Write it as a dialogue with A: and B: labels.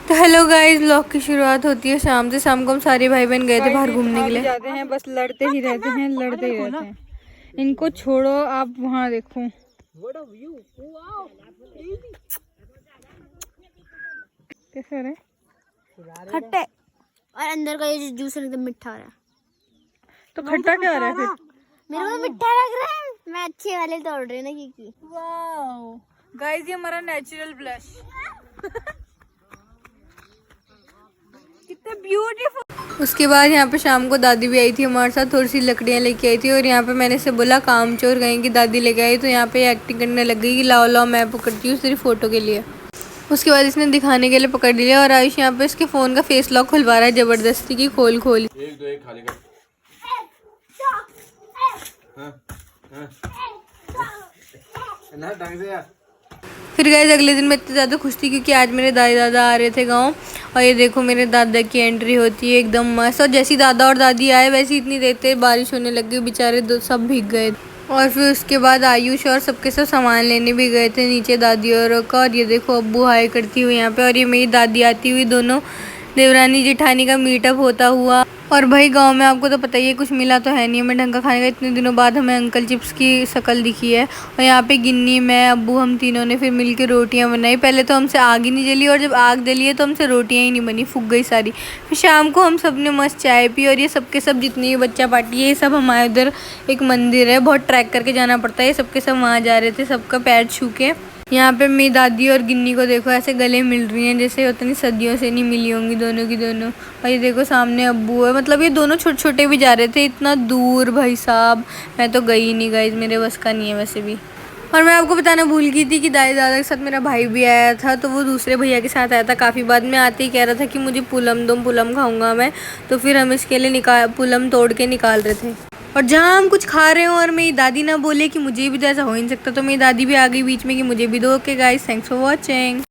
A: तो hello guys, vlog की शुरुआत होती है शाम से। शाम को हम सारे भाई बहन गए थे बाहर घूमने के लिए। जाते हैं बस लड़ते ही रहते हैं, लड़ते ही रहते हैं। इनको छोड़ो, आप वहाँ देखो कैसे हो रहा है।
B: खट्टे और अंदर का ये जूस एकदम मीठा हो रहा है।
A: तो खट्टा क्या हो रहा है फिर?
B: मेरे को मीठा लग रहा है। मैं अच्छे वाले तोड़ रही ना क्योंकि
A: वाओ गाइस, ये हमारा नेचुरल ब्लश कितना ब्यूटीफुल। उसके बाद यहाँ पे शाम को दादी भी आई थी हमारे साथ, थोड़ी सी लकड़ियाँ लेके आई थी। और यहाँ पे मैंने से बोला काम चोर कहीं की दादी लेके आई, तो यहाँ पे एक्टिंग करने लग गई कि लाओ लाओ मैं पकड़ती हूँ सिर्फ फोटो के लिए। उसके बाद इसने दिखाने के लिए पकड़ लिया और आयुष यहाँ पे इसके फ़ोन का फेस लॉक खुलवा रहा है ज़बरदस्ती की, खोल खोल।
C: एक दो एक खाली कर। ना ढंग से यार।
A: फिर गाइस अगले दिन मैं इतनी ज़्यादा खुश थी क्योंकि आज मेरे दादी दादा आ रहे थे गांव। और ये देखो मेरे दादा की एंट्री होती है एकदम मस्त। और जैसी दादा और दादी आए वैसे इतनी देर तक बारिश होने लग गई, बेचारे दो सब भीग गए। और फिर उसके बाद आयुष और सबके सब सामान लेने भी गए थे नीचे दादी और का। और ये देखो अब्बू हाय करती हुई यहाँ पे, और ये मेरी दादी आती हुई, दोनों देवरानी जेठानी का मीटअप होता हुआ। और भाई गांव में आपको तो पता ही है कुछ मिला तो है नहीं हमें ढंग का खाने का। इतने दिनों बाद हमें अंकल चिप्स की शक्ल दिखी है। और यहाँ पे गिन्नी, मैं, अब्बू, हम तीनों ने फिर मिलके रोटियां बनाई। पहले तो हमसे आग ही नहीं जली, और जब आग जली है तो हमसे रोटियां ही नहीं बनी, फूक गई सारी। फिर शाम को हम सब ने मस्त चाय पी। और ये सबके सब जितनी भी बच्चा पार्टी है, ये सब हमारे उधर एक मंदिर है, बहुत ट्रैक करके जाना पड़ता है। ये सबके सब वहाँ जा रहे थे, सबका पैर छू के। यहाँ पे मेरी दादी और गिन्नी को देखो ऐसे गले मिल रही हैं जैसे उतनी सदियों से नहीं मिली होंगी दोनों की दोनों। और ये देखो सामने अब्बू है, मतलब ये दोनों छोटे छोटे भी जा रहे थे इतना दूर। भाई साहब मैं तो गई नहीं, गाइस मेरे बस का नहीं है वैसे भी। और मैं आपको बताना भूल गई थी कि दादी दादा के साथ मेरा भाई भी आया था, तो वो दूसरे भैया के साथ आया था काफ़ी बाद में। आते ही कह रहा था कि मुझे पुलम दो, पुलम खाऊंगा मैं। तो फिर हम इसके लिए पुलम तोड़ के निकाल रहे थे। और जहाँ हम कुछ खा रहे हो और मेरी दादी ना बोले कि मुझे भी तो, ऐसा हो ही नहीं सकता। तो मेरी दादी भी आ गई बीच में कि मुझे भी दो। Okay guys, thanks for watching.